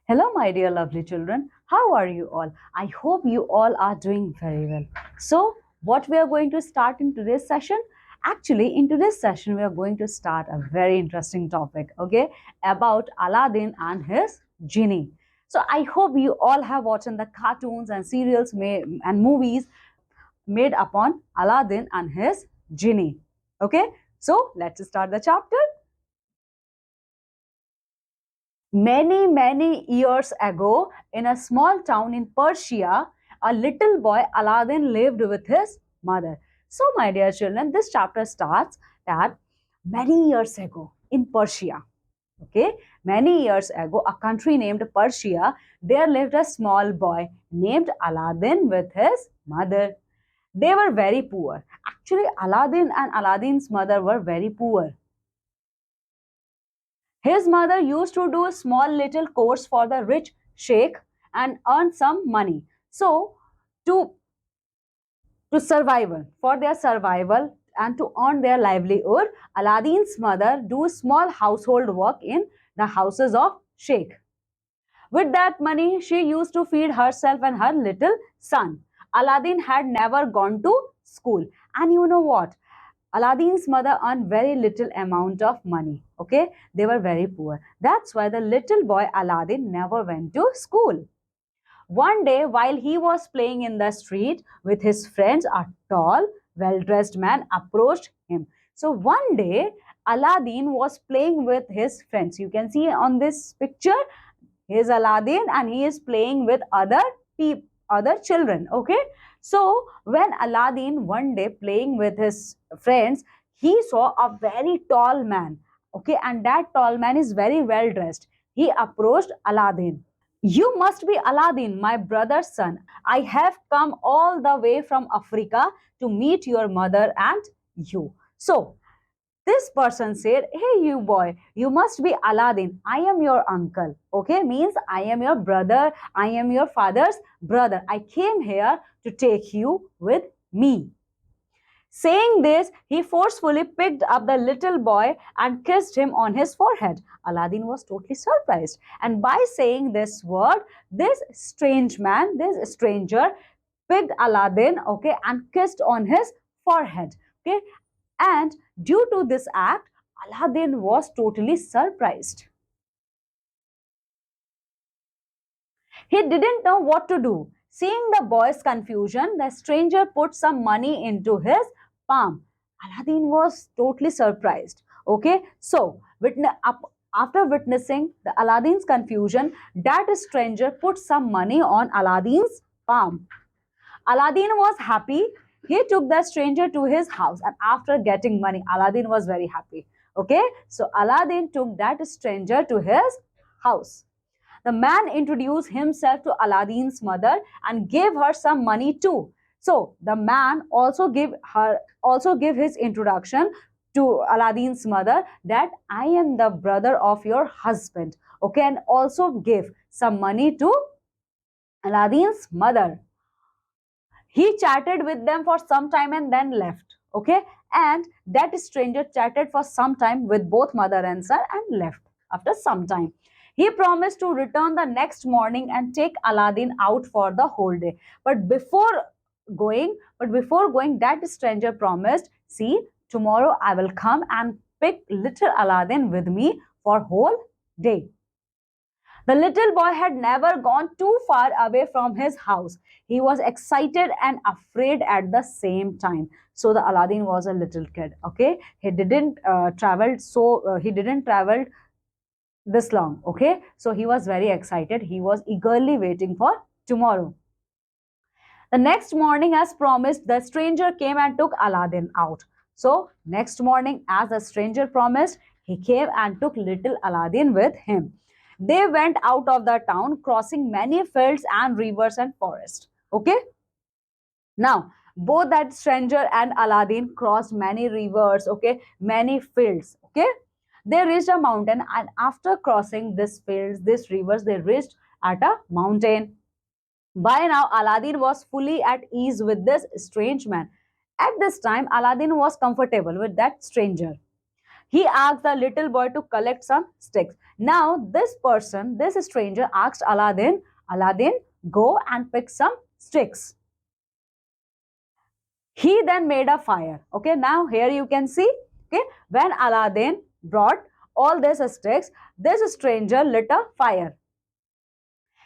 Hello, my dear lovely children. How are you all? I hope you all are doing very well. So, what we are going to start in today's session? Actually, in today's session, we are going to start a very interesting topic, okay, about Aladdin and his genie. So, I hope you all have watched the cartoons and serials and movies made upon Aladdin and his genie. Okay, so let's start the chapter. Many years ago, in a small town in Persia, a little boy Aladdin lived with his mother. So, my dear children, this chapter starts that many years ago in Persia, okay, many years ago, a country named Persia, there lived a small boy named Aladdin with his mother. They were very poor. Actually, Aladdin and Aladdin's mother were very poor. His mother used to do a small little course for the rich sheikh and earn some money. So, to, to survival, for their survival and to earn their livelihood, Aladdin's mother do small household work in the houses of sheikh. With that money, she used to feed herself and her little son. Aladdin had never gone to school. And you know what? Aladdin's mother earned very little amount of money. Okay, they were very poor. That's why the little boy Aladdin never went to school. One day, while he was playing in the street with his friends, a tall, well dressed man approached him. So, one day, Aladdin was playing with his friends. You can see on this picture, he is Aladdin and he is playing with other children. Okay, so when Aladdin one day playing with his friends, he saw a very tall man. Okay, and that tall man is very well dressed. He approached Aladdin. You must be Aladdin, my brother's son. I have come all the way from Africa to meet your mother and you. So, this person said, hey, you boy, you must be Aladdin. I am your uncle. Okay, means I am your brother. I am your father's brother. I came here to take you with me. Saying this, he forcefully picked up the little boy and kissed him on his forehead. Aladdin was totally surprised. And by saying this word, this strange man, this stranger, picked Aladdin, okay, and kissed on his forehead. Okay, and due to this act, Aladdin was totally surprised. He didn't know what to do. Seeing the boy's confusion, the stranger put some money into his palm. Aladdin was totally surprised. Okay, so after witnessing the Aladdin's confusion, that stranger put some money on Aladdin's palm. Aladdin was happy. He took the stranger to his house, and after getting money, Aladdin was very happy. Okay, so Aladdin took that stranger to his house. The man introduced himself to Aladdin's mother and gave her some money too. So the man also gave his introduction to Aladdin's mother that I am the brother of your husband. Okay, and also gave some money to Aladdin's mother. He chatted with them for some time and then left. Okay, and that stranger chatted for some time with both mother and son and left after some time. He promised to return the next morning and take Aladdin out for the whole day. But before going, that stranger promised, see, tomorrow I will come and pick little Aladdin with me for whole day. The little boy had never gone too far away from his house. He was excited and afraid at the same time. So the Aladdin was a little kid. Okay, he didn't travel this long. Okay, so he was very excited. He was eagerly waiting for tomorrow. The next morning, as promised, the stranger came and took Aladdin out. So next morning, as the stranger promised, he came and took little Aladdin with him. They went out of the town, crossing many fields and rivers and forests. Okay. Now, both that stranger and Aladdin crossed many rivers, okay, many fields. Okay. They reached a mountain, and after crossing these fields, these rivers, they reached at a mountain. By now, Aladdin was fully at ease with this strange man. At this time, Aladdin was comfortable with that stranger. He asked the little boy to collect some sticks. Now, this person, this stranger asked Aladdin, Aladdin, go and pick some sticks. He then made a fire. Okay, now here you can see, okay, when Aladdin brought all these sticks, this stranger lit a fire.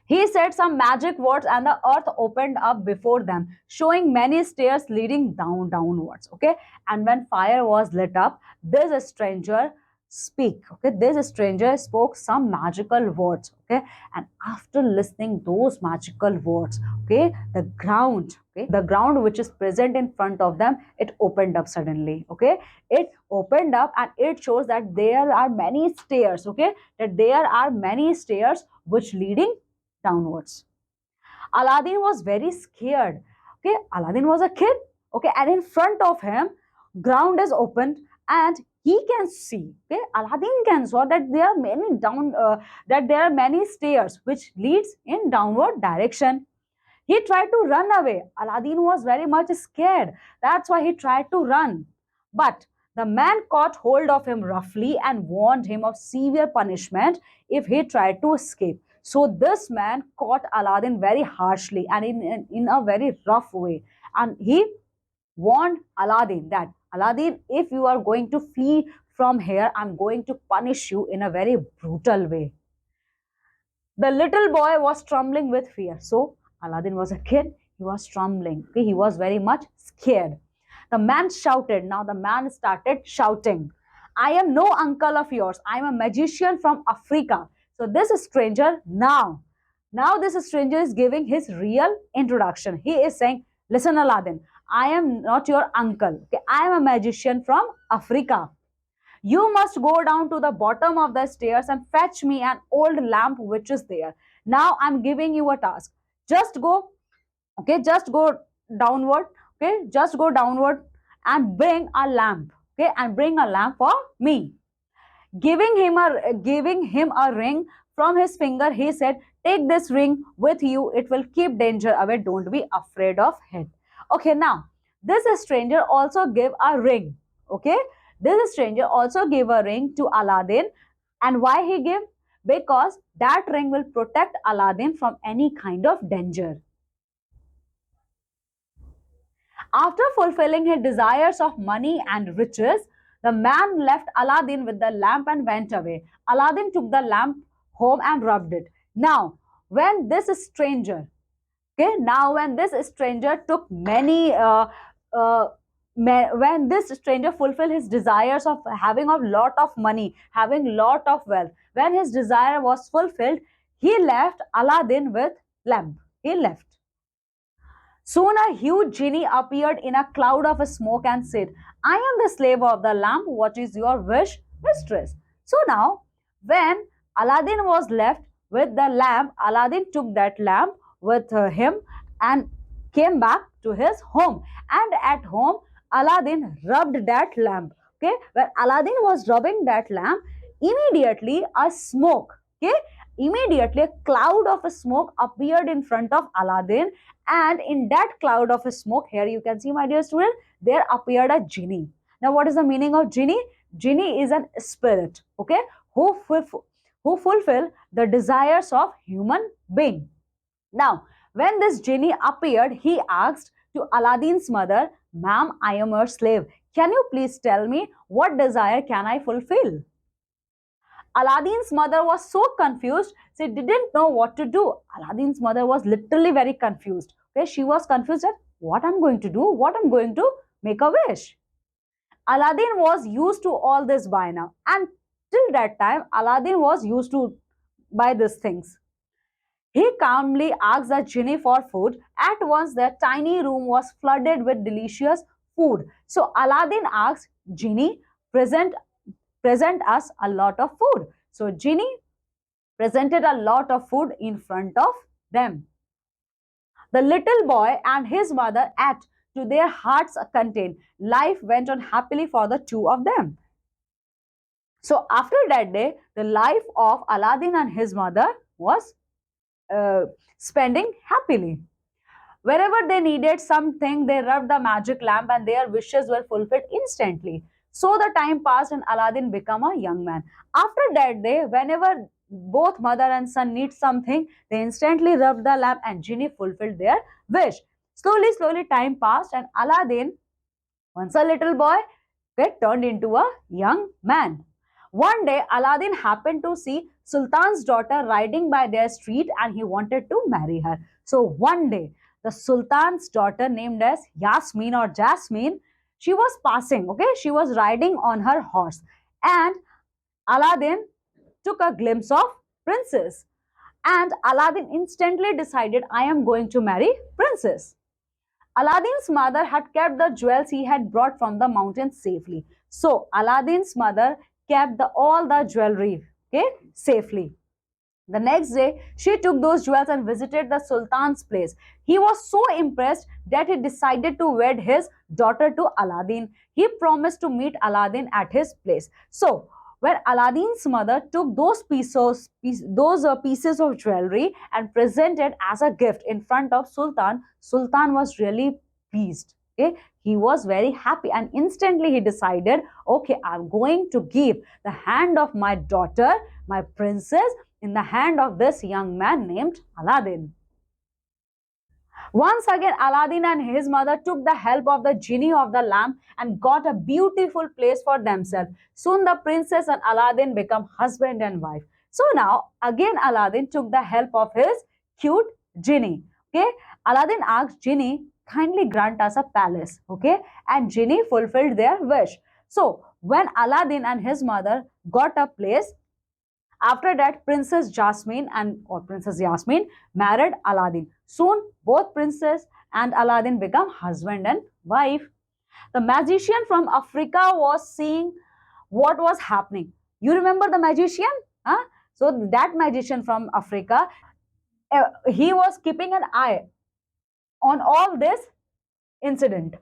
He said some magic words and the earth opened up before them, showing many stairs leading downwards. Okay. And when fire was lit up, this stranger speak. Okay. This stranger spoke some magical words. Okay. And after listening those magical words, okay, the ground which is present in front of them, it opened up suddenly. Okay. It opened up and it shows that there are many stairs. Okay. That there are many stairs which leading downwards. Aladdin was very scared. Okay, Aladdin was a kid. Okay, and in front of him, ground is opened and he can see. Okay, Aladdin can saw that there are that there are many stairs which leads in downward direction. He tried to run away. Aladdin was very much scared. That's why he tried to run. But the man caught hold of him roughly and warned him of severe punishment if he tried to escape. So this man caught Aladdin very harshly and in a very rough way. And he warned Aladdin that, Aladdin, if you are going to flee from here, I'm going to punish you in a very brutal way. The little boy was trembling with fear. So Aladdin was a kid. He was trembling. Okay, he was very much scared. The man shouted. Now the man started shouting, I am no uncle of yours. I am a magician from Africa. So this stranger now this stranger is giving his real introduction. He is saying, listen, Aladdin, I am not your uncle. Okay, I am a magician from Africa. You must go down to the bottom of the stairs and fetch me an old lamp which is there. Now I'm giving you a task. Just go, okay, just go downward, okay, just go downward and bring a lamp, okay, and bring a lamp for me. Giving him a ring from his finger, he said, take this ring with you, it will keep danger away, don't be afraid of it. Okay, now this stranger also gave a ring. Okay, this stranger also gave a ring to Aladdin. And why he gave? Because that ring will protect Aladdin from any kind of danger. After fulfilling his desires of money and riches, the man left Aladdin with the lamp and went away. Aladdin took the lamp home and rubbed it. Now, when this stranger, okay, now when this stranger took many, when this stranger fulfilled his desires of having a lot of money, having lot of wealth, when his desire was fulfilled, he left Aladdin with lamp. He left. Soon a huge genie appeared in a cloud of smoke and said, I am the slave of the lamp. What is your wish, mistress? So now, when Aladdin was left with the lamp, Aladdin took that lamp with him and came back to his home. And at home, Aladdin rubbed that lamp. Okay, when Aladdin was rubbing that lamp, immediately a smoke, okay, immediately a cloud of smoke appeared in front of Aladdin, and in that cloud of smoke, here you can see, my dear student, there appeared a genie. Now what is the meaning of genie? Genie is an spirit, okay, who fulfill the desires of human being. Now when this genie appeared, he asked to Aladdin's mother, ma'am, I am your slave, can you please tell me what desire can I fulfill? Aladdin's mother was so confused, she didn't know what to do. Aladdin's mother was literally very confused. Okay, she was confused at what I'm going to do, what I'm going to make a wish. Aladdin was used to all this by now, and till that time, Aladdin was used to by these things. He calmly asked the genie for food. At once, the tiny room was flooded with delicious food. So Aladdin asked, Genie, present us a lot of food. So Genie presented a lot of food in front of them. The little boy and his mother ate to their hearts' content. Life went on happily for the two of them. So after that day, the life of Aladdin and his mother was spending happily. Wherever they needed something, they rubbed the magic lamp and their wishes were fulfilled instantly. So the time passed and Aladdin became a young man. After that day, whenever both mother and son need something, they instantly rubbed the lamp and genie fulfilled their wish. Slowly, slowly time passed and Aladdin, once a little boy, get turned into a young man. One day, Aladdin happened to see Sultan's daughter riding by their street and he wanted to marry her. So one day, the Sultan's daughter, named as Yasmin or Jasmine, she was passing, okay? She was riding on her horse. And Aladdin took a glimpse of Princess. And Aladdin instantly decided, I am going to marry Princess. Aladdin's mother had kept the jewels he had brought from the mountains safely. So Aladdin's mother kept all the jewelry, okay, safely. The next day, she took those jewels and visited the Sultan's place. He was so impressed that he decided to wed his daughter to Aladdin. He promised to meet Aladdin at his place. So, when Aladdin's mother took those pieces of jewelry and presented as a gift in front of Sultan, Sultan was really pleased. Okay, he was very happy and instantly he decided, okay, I'm going to give the hand of my daughter, my princess, in the hand of this young man named Aladdin. Once again, Aladdin and his mother took the help of the genie of the lamp and got a beautiful place for themselves. Soon the princess and Aladdin become husband and wife. So now, again, Aladdin took the help of his cute genie. Okay, Aladdin asked genie, kindly grant us a palace. Okay, and genie fulfilled their wish. So when Aladdin and his mother got a place, after that, Princess Yasmin married Aladdin. Soon, both princess and Aladdin become husband and wife. The magician from Africa was seeing what was happening. You remember the magician? Huh? So that magician from Africa, he was keeping an eye on all this incident.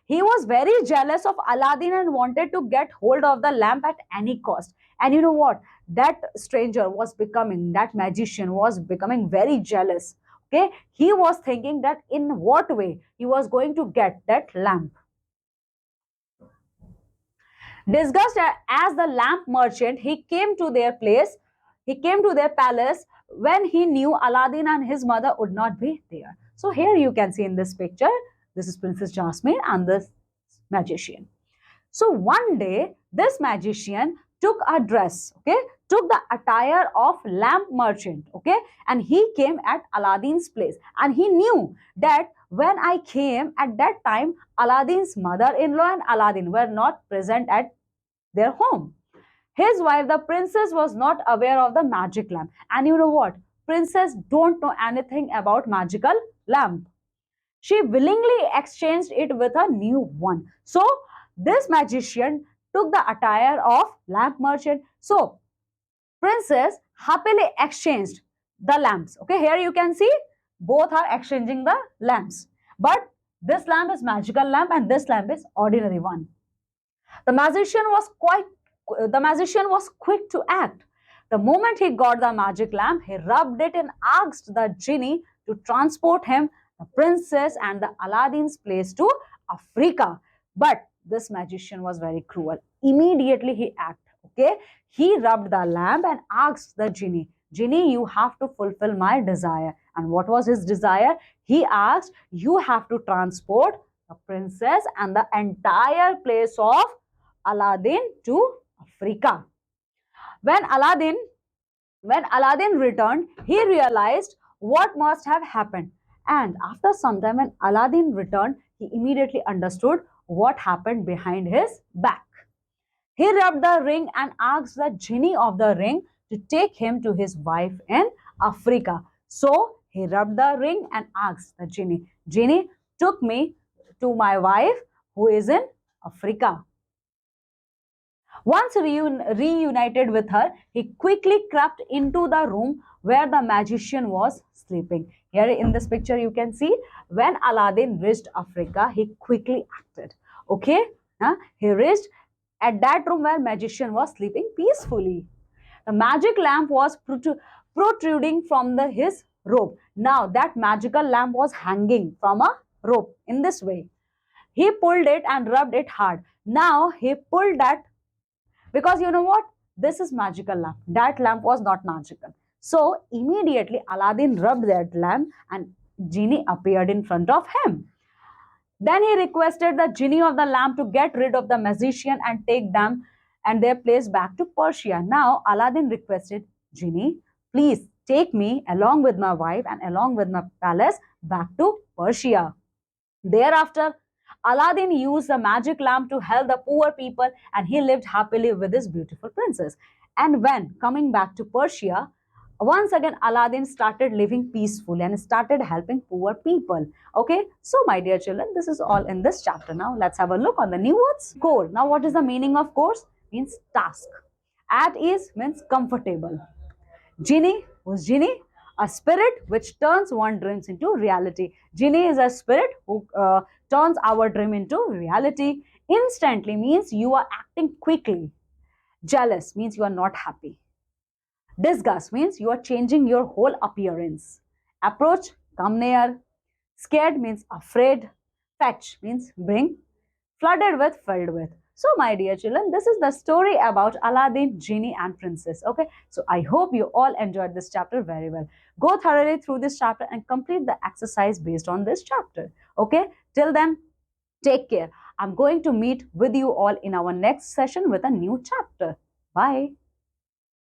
He was very jealous of Aladdin and wanted to get hold of the lamp at any cost. And you know what? That magician was becoming very jealous. Okay, he was thinking that in what way he was going to get that lamp. Disguised as the lamp merchant, he came to their place, he came to their palace when he knew Aladdin and his mother would not be there. So, here you can see in this picture, this is Princess Jasmine and this magician. So, one day, this magician took a dress, okay, took the attire of lamp merchant, okay, and he came at Aladdin's place. And he knew that when I came at that time, Aladdin's mother in law and Aladdin were not present at their home. His wife, the princess, was not aware of the magic lamp. And you know what? Princess don't know anything about magical lamp. She willingly exchanged it with a new one. So this magician took the attire of lamp merchant. So princess happily exchanged the lamps. Okay, here you can see both are exchanging the lamps. But this lamp is magical lamp and this lamp is ordinary one. The magician was quick to act. The moment he got the magic lamp, he rubbed it and asked the genie to transport him, the princess, and the Aladdin's place to Africa. But this magician was very cruel. Immediately he acted. Okay, he rubbed the lamp and asked the genie, Genie, you have to fulfill my desire. And what was his desire? He asked, you have to transport the princess and the entire place of Aladdin to Africa. When Aladdin when Aladdin returned, he realized what must have happened. And after some time, when Aladdin returned, he immediately understood what happened behind his back. He rubbed the ring and asked the genie of the ring to take him to his wife in Africa. So he rubbed the ring and asked the genie, Genie, took me to my wife who is in Africa. Once reunited with her, he quickly crept into the room where the magician was sleeping. Here in this picture, you can see when Aladdin reached Africa, he quickly acted. Okay, he reached at that room where magician was sleeping peacefully. The magic lamp was protruding from his robe. Now that magical lamp was hanging from a rope in this way. He pulled it and rubbed it hard. Now he pulled that, because you know what? This is magical lamp. That lamp was not magical. So immediately Aladdin rubbed that lamp and genie appeared in front of him. Then he requested the genie of the lamp to get rid of the magician and take them and their place back to Persia. Now Aladdin requested, Genie, please take me along with my wife and along with my palace back to Persia. Thereafter, Aladdin used the magic lamp to help the poor people and he lived happily with his beautiful princess. And when coming back to Persia, once again Aladdin started living peacefully and started helping poor people. Okay, so my dear children, this is all in this chapter. Now let's have a look on the new words. Core. Now, what is the meaning of course? Means task. At ease means comfortable. Genie, who's genie? A spirit which turns one dreams into reality. Genie is a spirit who turns our dream into reality. Instantly means you are acting quickly. Jealous means you are not happy. Disgust means you are changing your whole appearance. Approach, come near. Scared means afraid. Fetch means bring. Flooded with, filled with. So, my dear children, this is the story about Aladdin, Genie, and Princess. Okay, so I hope you all enjoyed this chapter very well. Go thoroughly through this chapter and complete the exercise based on this chapter. Okay, till then, take care. I'm going to meet with you all in our next session with a new chapter. Bye.